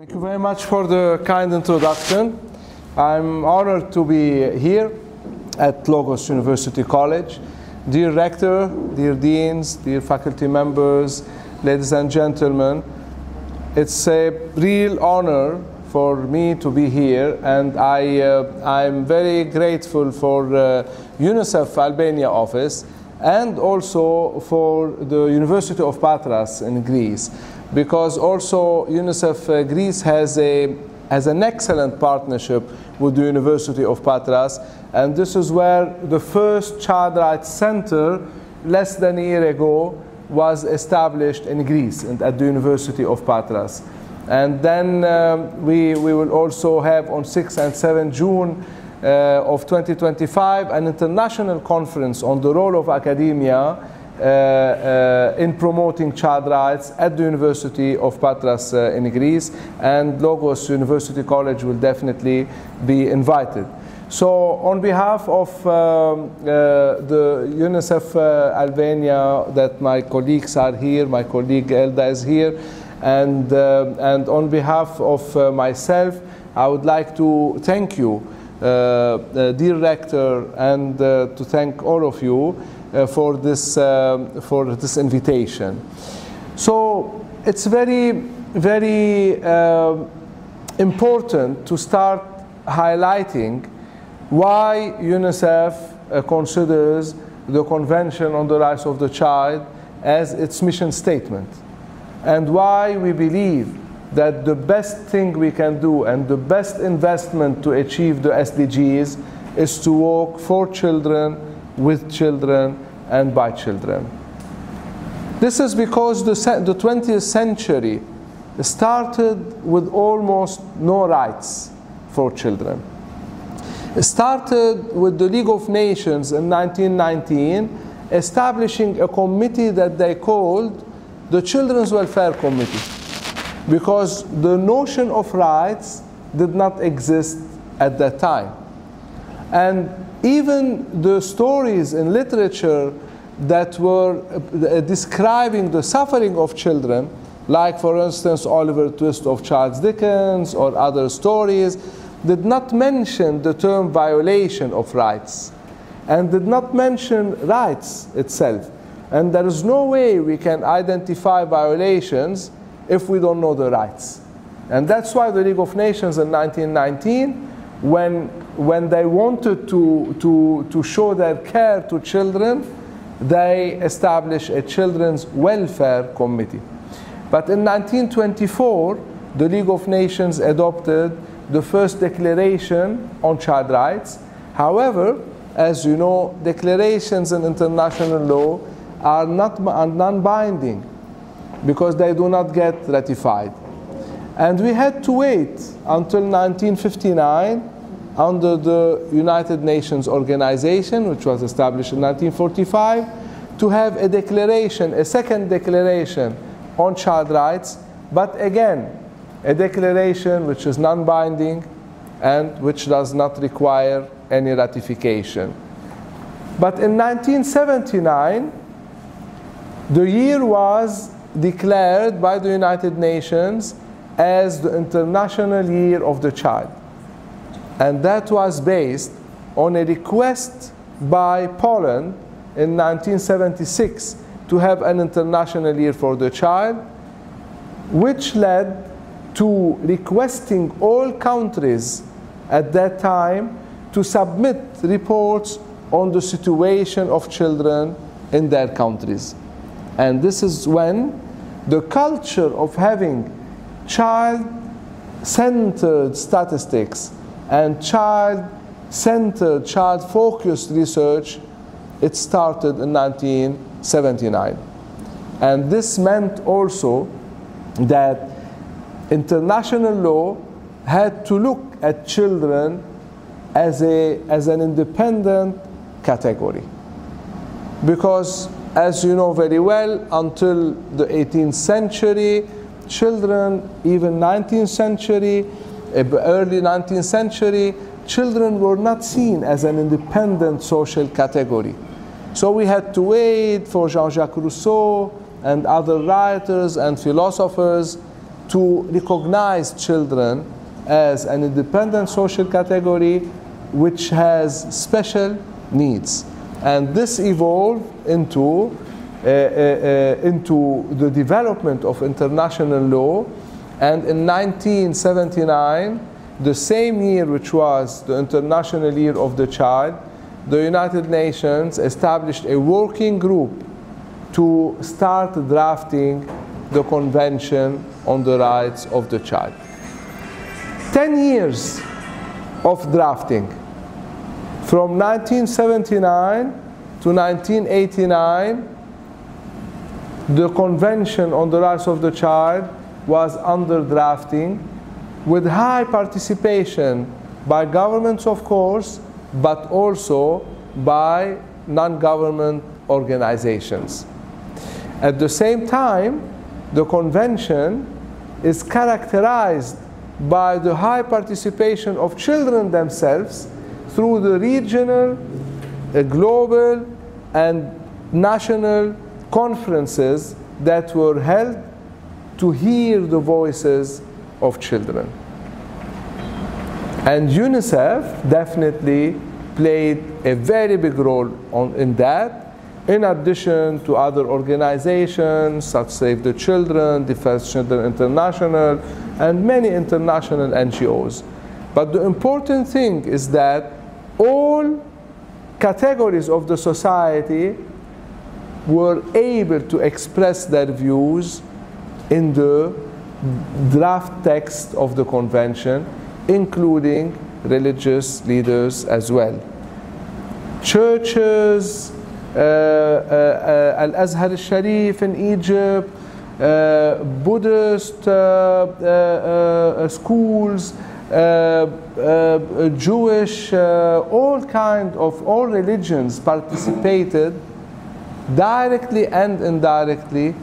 Thank you very much for the kind introduction. I'm honored to be here at Logos University College. Dear Rector, dear Deans, dear faculty members, ladies and gentlemen, it's a real honor for me to be here, and I'm very grateful for UNICEF Albania office and also for the University of Patras in Greece, because also UNICEF Greece has an excellent partnership with the University of Patras, and this is where the first child rights center less than a year ago was established in Greece and at the University of Patras. And then we will also have on 6 and 7 June of 2025 an international conference on the role of academia in promoting child rights at the University of Patras in Greece, and Logos University College will definitely be invited. So on behalf of the UNICEF Albania, that my colleagues are here, my colleague Elda is here, and on behalf of myself, I would like to thank you, dear Rector, and to thank all of you for this invitation. So it's very, very important to start highlighting why UNICEF considers the Convention on the Rights of the Child as its mission statement, and why we believe that the best thing we can do and the best investment to achieve the SDGs is to work for children, with children, and by children. This is because the 20th century started with almost no rights for children. It started with the League of Nations in 1919 establishing a committee that they called the Children's Welfare Committee, because the notion of rights did not exist at that time. And even the stories in literature that were describing the suffering of children, like for instance Oliver Twist of Charles Dickens or other stories, did not mention the term violation of rights and did not mention rights itself. And there is no way we can identify violations if we don't know the rights. And that's why the League of Nations in 1919, when they wanted to show their care to children, they established a Children's Welfare Committee. But in 1924, the League of Nations adopted the first declaration on child rights. However, as you know, declarations in international law are non-binding because they do not get ratified. And we had to wait until 1959 under the United Nations Organization, which was established in 1945, to have a declaration, a second declaration on child rights, but again, a declaration which is non-binding and which does not require any ratification. But in 1979, the year was declared by the United Nations as the International Year of the Child. And that was based on a request by Poland in 1976 to have an International Year for the Child, which led to requesting all countries at that time to submit reports on the situation of children in their countries. And this is when the culture of having child-centered statistics and child-centered, child-focused research, it started in 1979. And this meant also that international law had to look at children as an independent category. Because, as you know very well, until the 18th century, children, even 19th century, early 19th century, children were not seen as an independent social category. So we had to wait for Jean-Jacques Rousseau and other writers and philosophers to recognize children as an independent social category which has special needs. And this evolved into the development of international law. And in 1979, the same year which was the International Year of the Child, the United Nations established a working group to start drafting the Convention on the Rights of the Child. 10 years of drafting, from 1979 to 1989, the Convention on the Rights of the Child was under drafting, with high participation by governments, of course, but also by non-government organizations. At the same time, the Convention is characterized by the high participation of children themselves through the regional, global, and national conferences that were held to hear the voices of children. And UNICEF definitely played a very big role in that, in addition to other organizations such as Save the Children, Defense Children International, and many international NGOs. But the important thing is that all categories of the society were able to express their views in the draft text of the Convention, including religious leaders as well. Churches, Al-Azhar al-Sharif in Egypt, Buddhist schools, Jewish, all religions participated directly and indirectly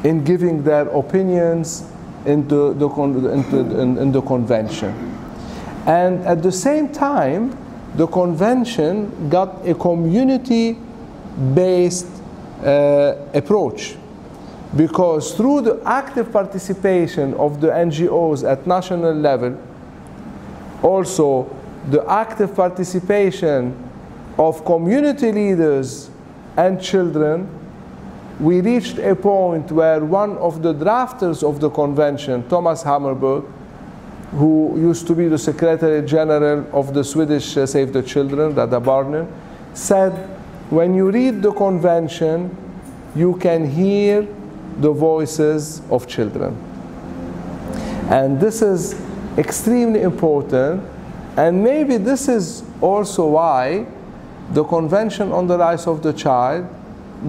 in giving their opinions in the Convention. And at the same time, the Convention got a community-based approach, because through the active participation of the NGOs at national level, also the active participation of community leaders and children, we reached a point where one of the drafters of the Convention, Thomas Hammarberg, who used to be the Secretary General of the Swedish Save the Children, Rädda Barnen, said, when you read the Convention, you can hear the voices of children. And this is extremely important, and maybe this is also why the Convention on the Rights of the Child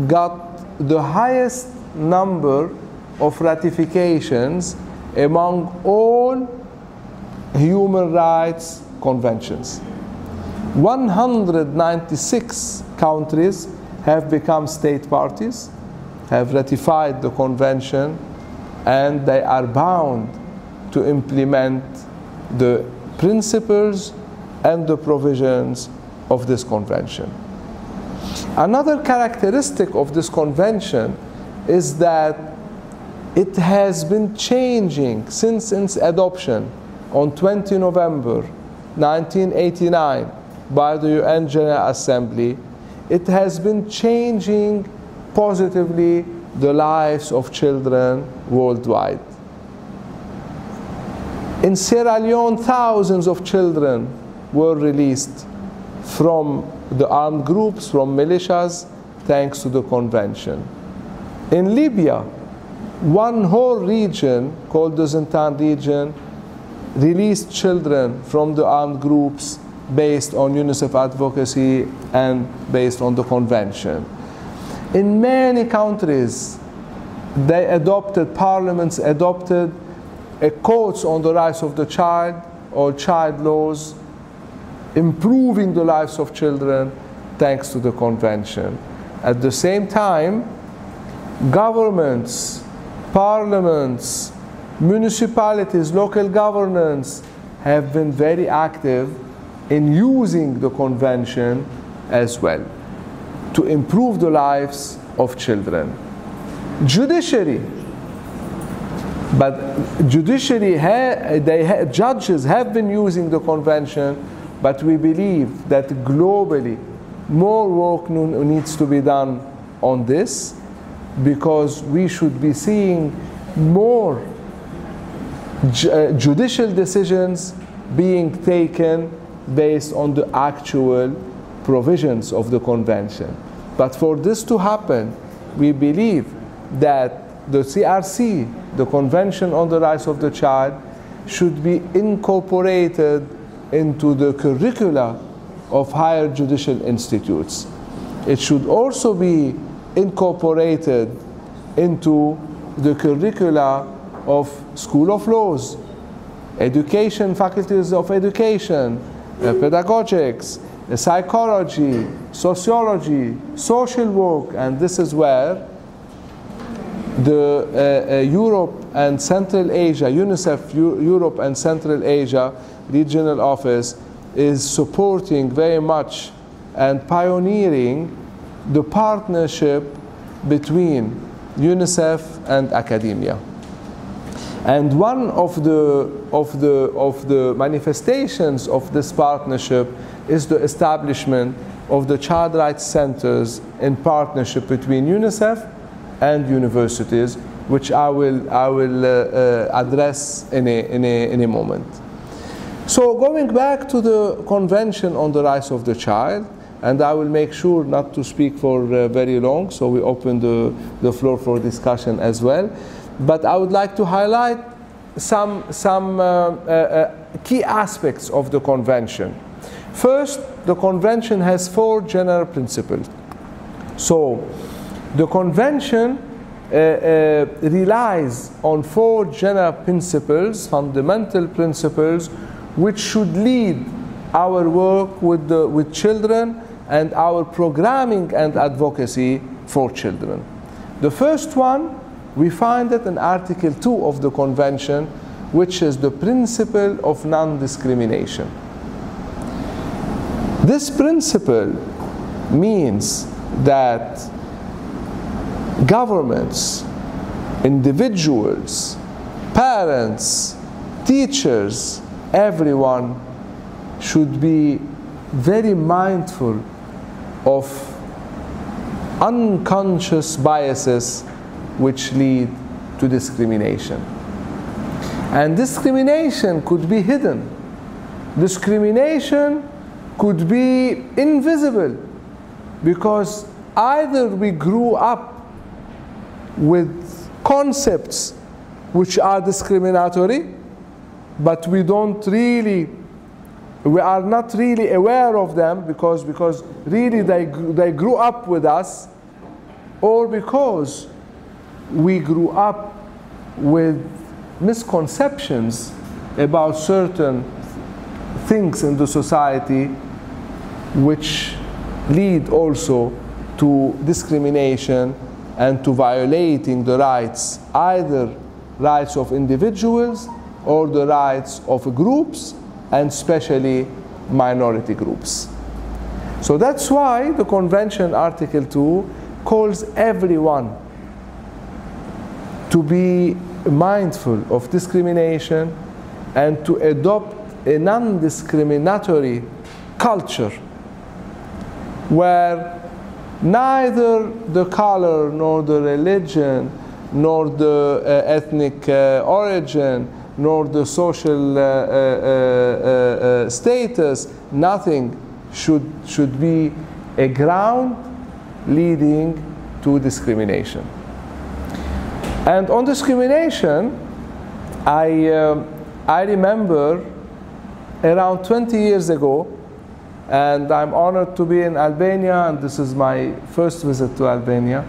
got the highest number of ratifications among all human rights conventions. 196 countries have become state parties, have ratified the Convention, and they are bound to implement the principles and the provisions of this Convention. Another characteristic of this Convention is that it has been changing since its adoption on 20 November 1989 by the UN General Assembly. It has been changing positively the lives of children worldwide. In Sierra Leone, thousands of children were released from the armed groups, from militias, thanks to the Convention. In Libya, one whole region called the Zintan region released children from the armed groups based on UNICEF advocacy and based on the Convention. In many countries, parliaments adopted codes on the rights of the child or child laws, improving the lives of children thanks to the Convention. At the same time, governments, parliaments, municipalities, local governments have been very active in using the Convention as well to improve the lives of children. Judiciary But judicially, judges have been using the convention, but we believe that globally more work needs to be done on this, because we should be seeing more judicial decisions being taken based on the actual provisions of the convention. But for this to happen, we believe that the CRC, the Convention on the Rights of the Child, should be incorporated into the curricula of higher judicial institutes. It should also be incorporated into the curricula of School of Laws, education, faculties of education, pedagogics, psychology, sociology, social work, and this is where the Europe and Central Asia, UNICEF Europe and Central Asia Regional Office is supporting very much and pioneering the partnership between UNICEF and academia. And one of the manifestations of this partnership is the establishment of the child rights centers in partnership between UNICEF and universities, which I will address in a moment. So going back to the Convention on the Rights of the Child, and I will make sure not to speak for very long, so we open the floor for discussion as well. But I would like to highlight some key aspects of the Convention. First, the Convention has 4 general principles. So the Convention relies on 4 general principles, fundamental principles, which should lead our work with children and our programming and advocacy for children. The first one, we find it in Article 2 of the Convention, which is the principle of non-discrimination. This principle means that governments, individuals, parents, teachers, everyone should be very mindful of unconscious biases which lead to discrimination. And discrimination could be hidden. Discrimination could be invisible, because either we grew up with concepts which are discriminatory, but we are not really aware of them because really they grew up with us, or because we grew up with misconceptions about certain things in the society which lead also to discrimination and to violating the rights, either rights of individuals or the rights of groups, and especially minority groups. So that's why the Convention Article 2 calls everyone to be mindful of discrimination and to adopt a non-discriminatory culture where neither the color, nor the religion, nor the ethnic origin, nor the social status, nothing should be a ground leading to discrimination. And on discrimination, I remember around 20 years ago, and I'm honored to be in Albania, and this is my first visit to Albania.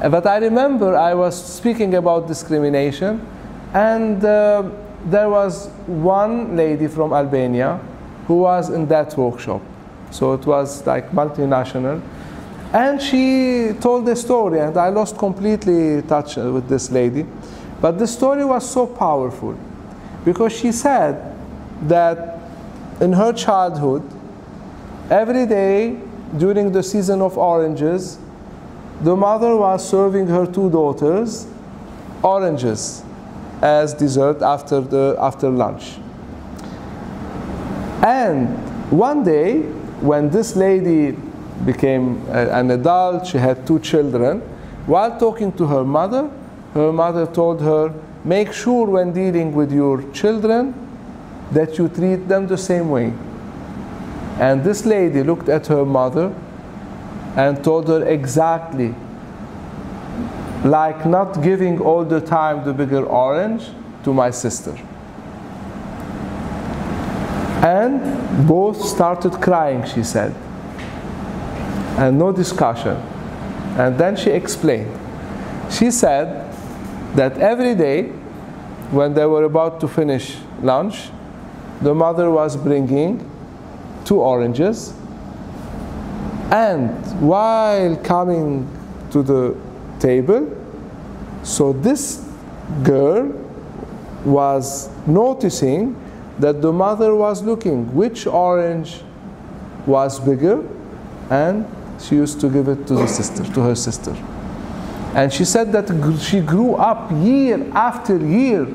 But I remember I was speaking about discrimination, and there was one lady from Albania who was in that workshop. So it was like multinational. And she told the story, and I lost completely touch with this lady. But the story was so powerful, because she said that in her childhood, every day during the season of oranges, the mother was serving her 2 daughters oranges. as dessert after lunch. And one day, when this lady became an adult, she had 2 children, while talking to her mother told her, make sure when dealing with your children that you treat them the same way. And this lady looked at her mother and told her exactly, like not giving all the time the bigger orange to my sister. And both started crying, she said, and no discussion. And then she explained. She said that every day when they were about to finish lunch, the mother was bringing 2 oranges, and while coming to the table, so this girl was noticing that the mother was looking which orange was bigger, and she used to give it to her sister. And she said that she grew up year after year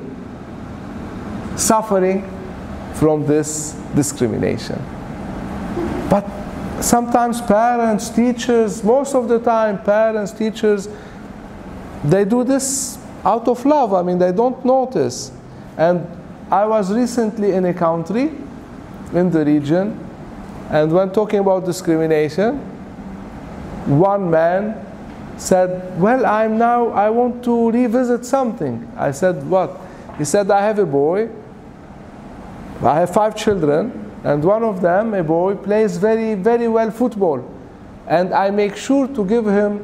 suffering from this discrimination. But sometimes parents, teachers, most of the time parents, teachers, they do this out of love. I mean, they don't notice. And I was recently in a country in the region, and when talking about discrimination, one man said, well, I want to revisit something. I said, what? He said, I have a boy, I have 5 children, and one of them, a boy, plays very, very well football. And I make sure to give him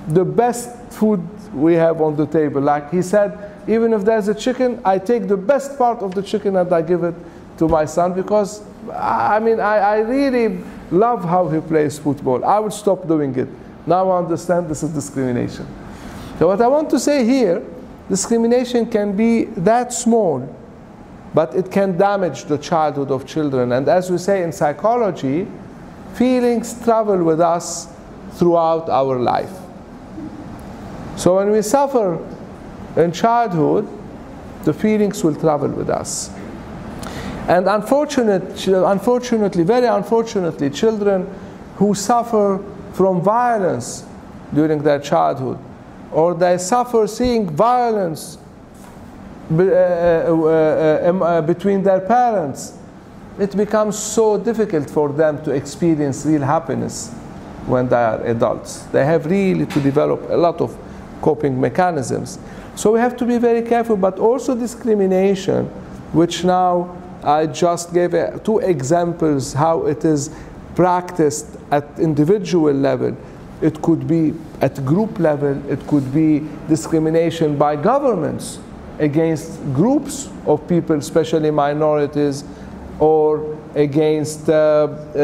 the best food we have on the table. Like he said, even if there's a chicken, I take the best part of the chicken and I give it to my son, because I mean, I really love how he plays football. I would stop doing it. Now I understand this is discrimination. So what I want to say here, discrimination can be that small, but it can damage the childhood of children. And as we say in psychology, feelings travel with us throughout our life. So when we suffer in childhood, the feelings will travel with us. And unfortunately, very unfortunately, children who suffer from violence during their childhood, or they suffer seeing violence between their parents, it becomes so difficult for them to experience real happiness when they are adults. They have really to develop a lot of coping mechanisms. So we have to be very careful, but also discrimination, which now I just gave 2 examples how it is practiced at individual level. It could be at group level, it could be discrimination by governments against groups of people, especially minorities, or against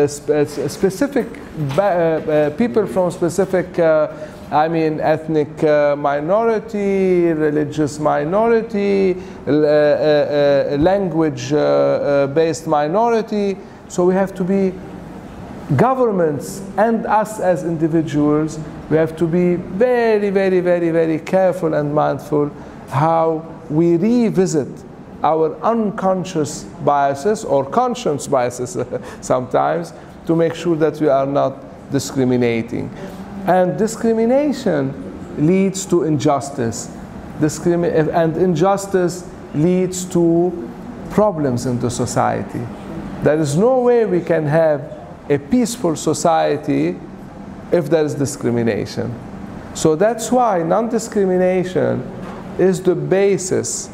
specific people from specific ethnic minority, religious minority, language-based minority. So we have to be, governments and us as individuals, we have to be very, very, very, very careful and mindful how we revisit our unconscious biases or conscious biases sometimes, to make sure that we are not discriminating. And discrimination leads to injustice. And injustice leads to problems in the society. There is no way we can have a peaceful society if there is discrimination. So that's why non-discrimination is the basis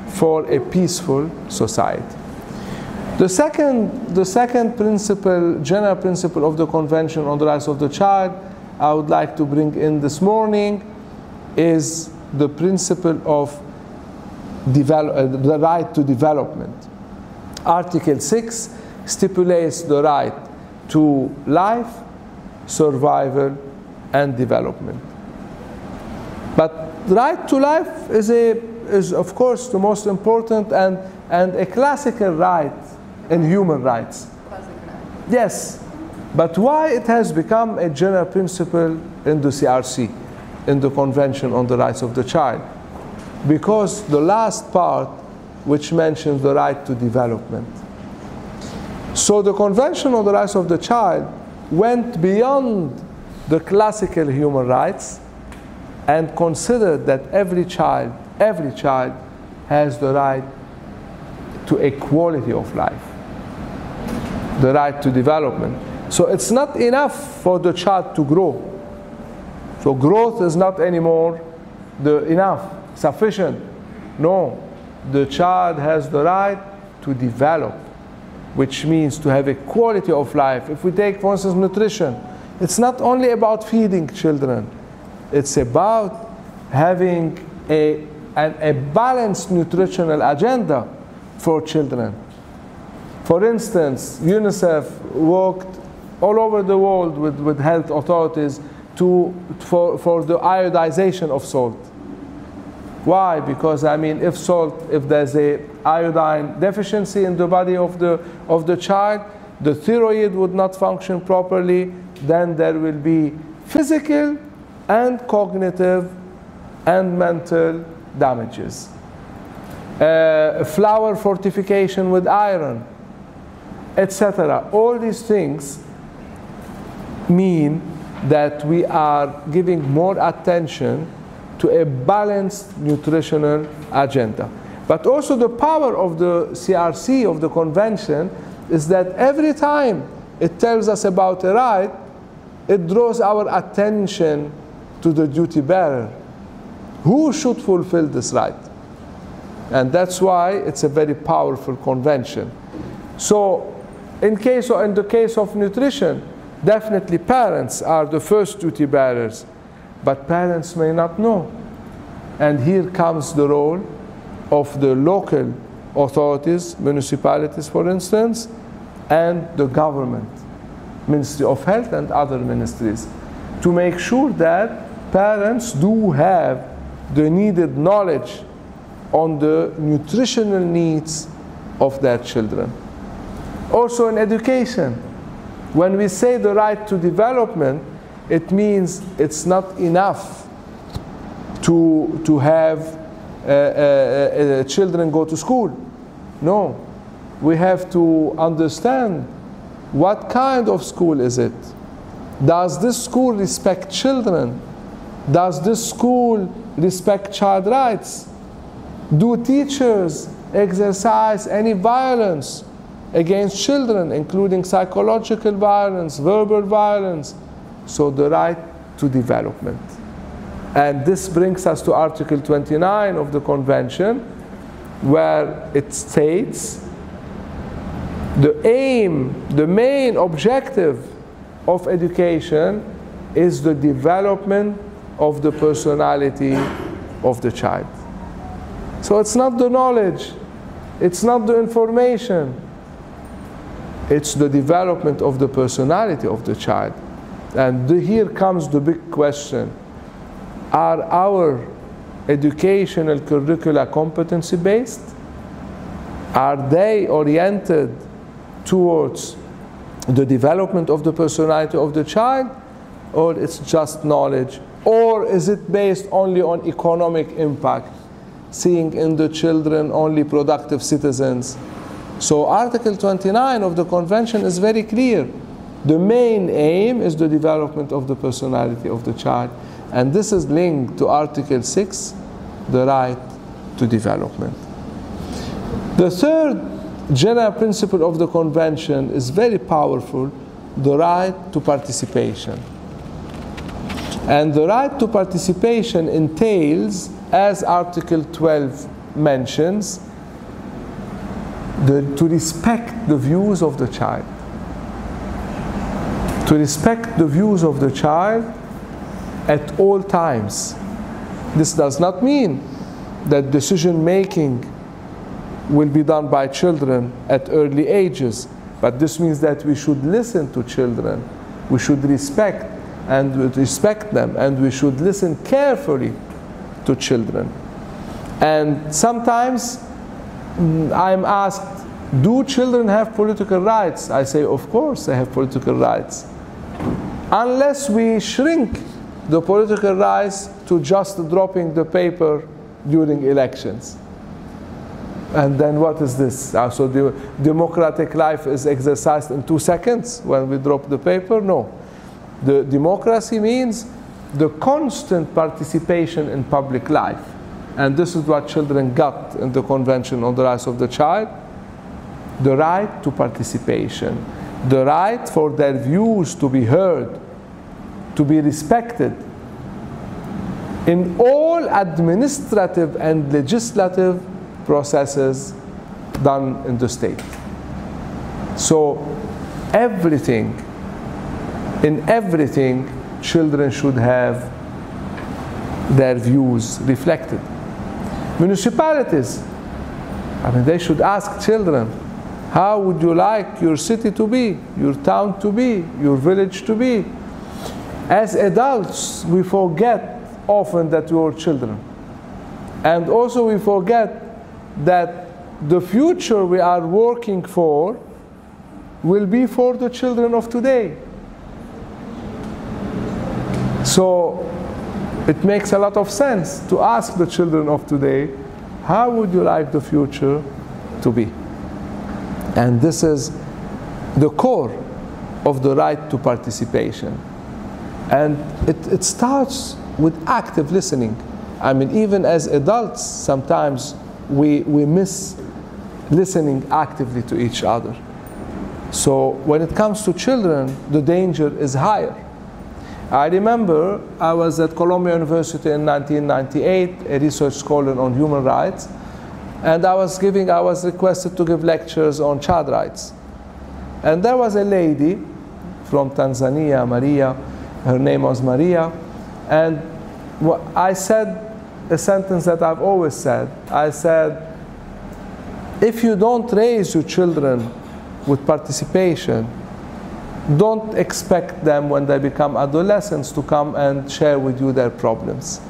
for a peaceful society. The second principle, general principle of the Convention on the Rights of the Child, I would like to bring in this morning, is the principle of the right to development. Article 6 stipulates the right to life, survival, and development. But the right to life is of course the most important and a classical right in human rights. Yes, but why it has become a general principle in the CRC, in the Convention on the Rights of the Child? because the last part, which mentions the right to development. So the Convention on the Rights of the Child went beyond the classical human rights and considered that every child has the right to equality of life, the right to development. So it's not enough for the child to grow. So growth is not anymore enough, sufficient. No, the child has the right to develop, which means to have a quality of life. If we take, for instance, nutrition, it's not only about feeding children. It's about having a balanced nutritional agenda for children. For instance, UNICEF worked all over the world with health authorities for the iodization of salt. Why? Because if there's a iodine deficiency in the body of the child, the thyroid would not function properly, then there will be physical and cognitive and mental damages. Flour fortification with iron, etc. All these things mean that we are giving more attention to a balanced nutritional agenda. But also the power of the CRC, of the convention, is that every time it tells us about a right, it draws our attention to the duty bearer. Who should fulfill this right? And that's why it's a very powerful convention. So in the case of nutrition, definitely parents are the first duty bearers, but parents may not know. And here comes the role of the local authorities, municipalities for instance, and the government, Ministry of Health and other ministries, to make sure that parents do have the needed knowledge on the nutritional needs of their children. Also in education, when we say the right to development, it means it's not enough to have children go to school. No, we have to understand what kind of school is it. Does this school respect children? Does this school respect child rights? Do teachers exercise any violence against children, including psychological violence, verbal violence? So the right to development. And this brings us to Article 29 of the Convention, where it states the aim, the main objective of education is the development of the personality of the child. So it's not the knowledge, it's not the information, it's the development of the personality of the child. And here comes the big question. Are our educational curricula competency-based? Are they oriented towards the development of the personality of the child? Or it's just knowledge? Or is it based only on economic impact, seeing in the children only productive citizens? So Article 29 of the Convention is very clear. The main aim is the development of the personality of the child. And this is linked to Article 6, the right to development. The third general principle of the Convention is very powerful, the right to participation. And the right to participation entails, as Article 12 mentions, to respect the views of the child. To respect the views of the child at all times. This does not mean that decision making will be done by children at early ages, but this means that we should listen to children. We should respect them, and we should listen carefully to children. And sometimes I'm asked, do children have political rights? I say, of course they have political rights. Unless we shrink the political rights to just dropping the paper during elections. And then what is this? So the democratic life is exercised in 2 seconds when we drop the paper? No. The democracy means the constant participation in public life. And this is what children got in the Convention on the Rights of the Child. The right to participation. The right for their views to be heard, to be respected in all administrative and legislative processes done in the state. So everything, in everything, children should have their views reflected. Municipalities, I mean, they should ask children, how would you like your city to be, your town to be, your village to be? As adults, we forget often that we are children. And also we forget that the future we are working for will be for the children of today. So it makes a lot of sense to ask the children of today, how would you like the future to be? And this is the core of the right to participation. And it starts with active listening. I mean, even as adults, sometimes we miss listening actively to each other. So when it comes to children, the danger is higher. I remember I was at Columbia University in 1998, a research scholar on human rights, and I was requested to give lectures on child rights. And there was a lady from Tanzania, Maria, her name was Maria, and I said a sentence that I've always said. I said, if you don't raise your children with participation, don't expect them when they become adolescents to come and share with you their problems.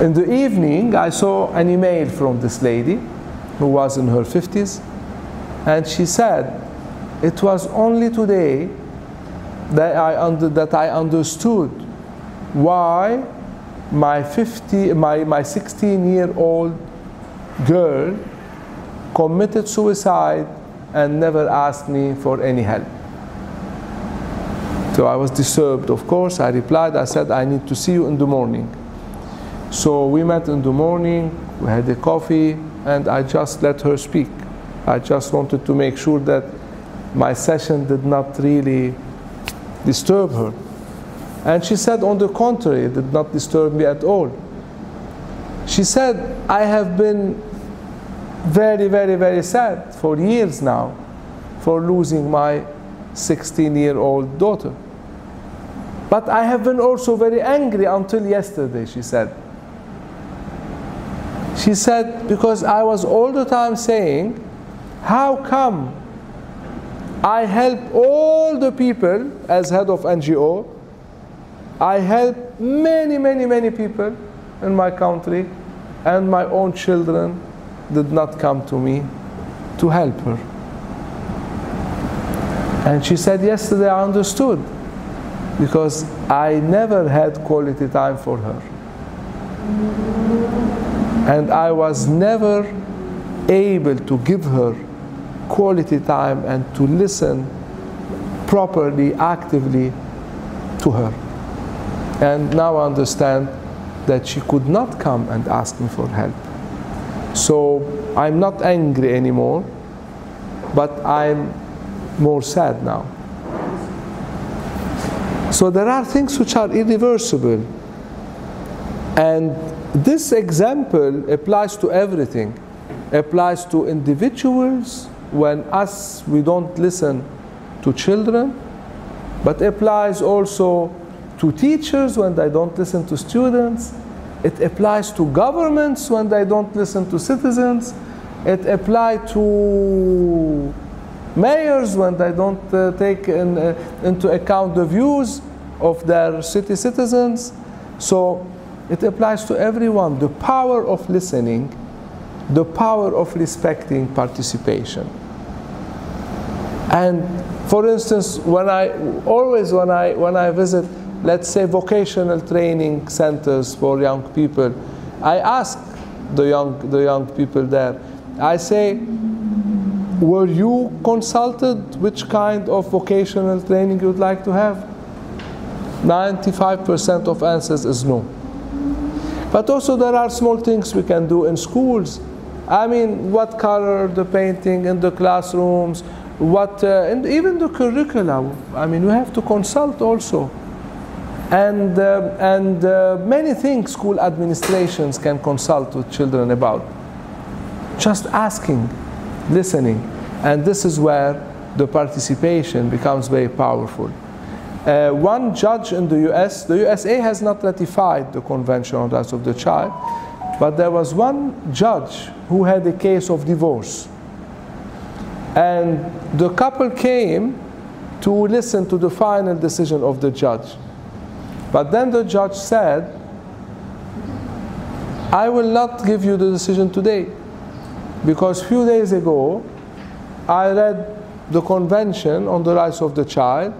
In the evening, I saw an email from this lady who was in her 50s, and she said, it was only today that I understood why my 16-year-old girl committed suicide and never asked me for any help. So I was disturbed, of course. I replied, I said, I need to see you in the morning. So we met in the morning, we had a coffee, and I just let her speak. I just wanted to make sure that my session did not really disturb her. And she said, on the contrary, it did not disturb me at all. She said, I have been very, very, very sad for years now for losing my 16-year-old daughter. But I have been also very angry until yesterday, she said. She said, because I was all the time saying, how come I help all the people as head of NGO, I help many, many, many people in my country, and my own children did not come to me to help her. And she said, yesterday I understood, because I never had quality time for her. And I was never able to give her quality time and to listen properly, actively to her. And now I understand that she could not come and ask me for help. So I'm not angry anymore, but I'm more sad now. So there are things which are irreversible. And this example applies to everything. Applies to individuals when we don't listen to children, but applies also to teachers when they don't listen to students. It applies to governments when they don't listen to citizens. It applies to mayors when they don't take into account the views of their city citizens. So it applies to everyone. The power of listening, the power of respecting participation. And for instance, when I visit let's say, vocational training centers for young people, I ask the young people there, I say, were you consulted which kind of vocational training you'd like to have? 95% of answers is no. But also there are small things we can do in schools. I mean, what color the painting in the classrooms, and even the curricula. I mean, we have to consult also. And many things school administrations can consult with children about. Just asking, listening. And this is where the participation becomes very powerful. One judge in the US, the USA has not ratified the Convention on the Rights of the Child, but there was one judge who had a case of divorce. And the couple came to listen to the final decision of the judge. But then the judge said, I will not give you the decision today, because a few days ago I read the Convention on the Rights of the Child,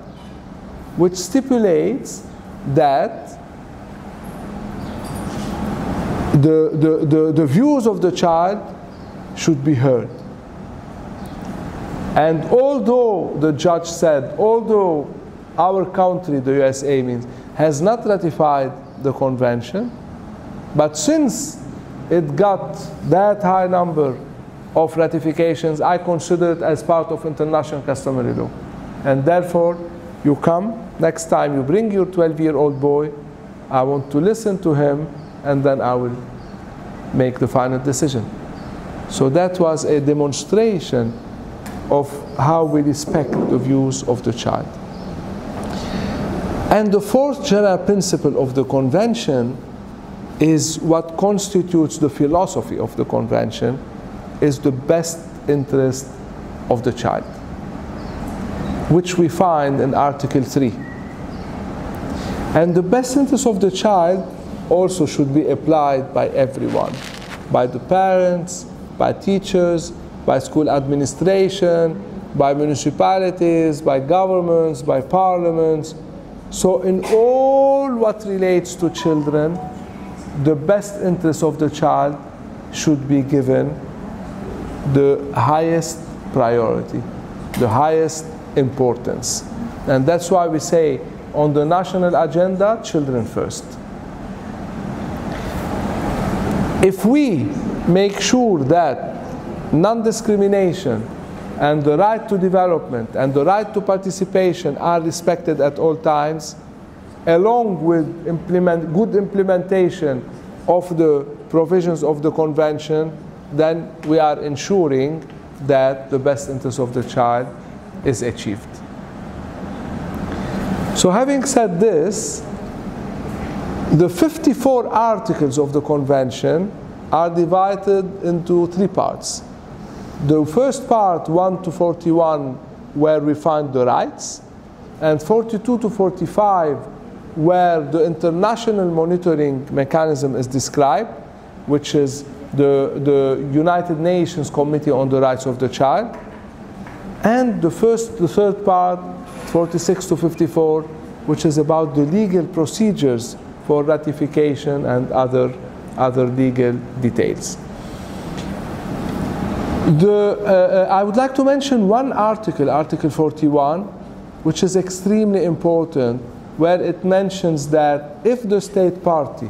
which stipulates that the views of the child should be heard. And although the judge said, although our country, the USA means, has not ratified the convention, but since it got that high number of ratifications, I consider it as part of international customary law. And therefore, you come, next time you bring your 12-year-old boy, I want to listen to him, and then I will make the final decision. So that was a demonstration of how we respect the views of the child. And the fourth general principle of the convention is what constitutes the philosophy of the convention, is the best interest of the child, which we find in Article 3. And the best interest of the child also should be applied by everyone, by the parents, by teachers, by school administration, by municipalities, by governments, by parliaments. So in all what relates to children, the best interest of the child should be given the highest priority, the highest importance. And that's why we say on the national agenda, children first. If we make sure that non-discrimination and the right to development and the right to participation are respected at all times, along with good implementation of the provisions of the convention, then we are ensuring that the best interest of the child is achieved. So having said this, the 54 articles of the convention are divided into 3 parts. The first part, 1 to 41, where we find the rights, and 42 to 45, where the international monitoring mechanism is described, which is the United Nations Committee on the Rights of the Child, and the third part, 46 to 54, which is about the legal procedures for ratification and other legal details. I would like to mention one article, Article 41, which is extremely important, where it mentions that if the state party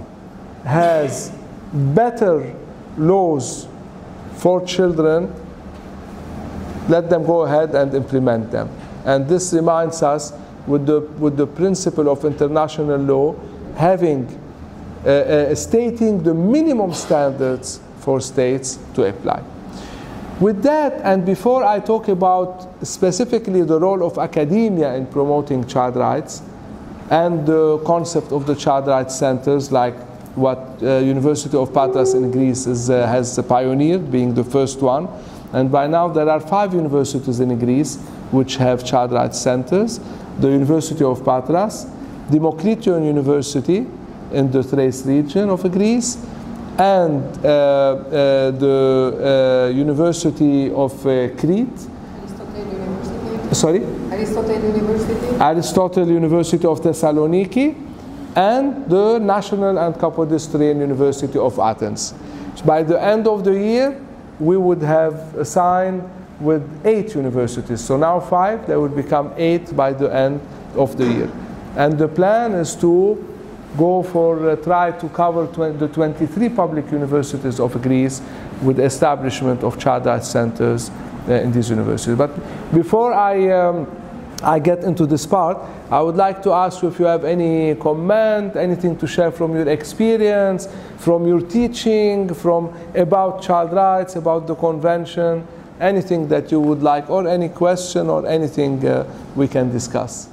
has better laws for children, let them go ahead and implement them. And this reminds us with the principle of international law, having stating the minimum standards for states to apply. With that, and before I talk about specifically the role of academia in promoting child rights and the concept of the child rights centers, like what University of Patras in Greece has pioneered, being the first one, and by now there are 5 universities in Greece which have child rights centers: the University of Patras, Demokrition University in the Thrace region of Greece, and the University of Crete. Sorry? Aristotle University. Aristotle University of Thessaloniki, and the National and Capodistrian University of Athens. So by the end of the year, we would have assigned with 8 universities. So now 5, they would become 8 by the end of the year. And the plan is to go for, try to cover the 23 public universities of Greece with the establishment of child rights centers in these universities. But before I get into this part, I would like to ask you if you have any comment, anything to share from your experience, from your teaching, about child rights, about the convention, anything that you would like, or any question or anything we can discuss.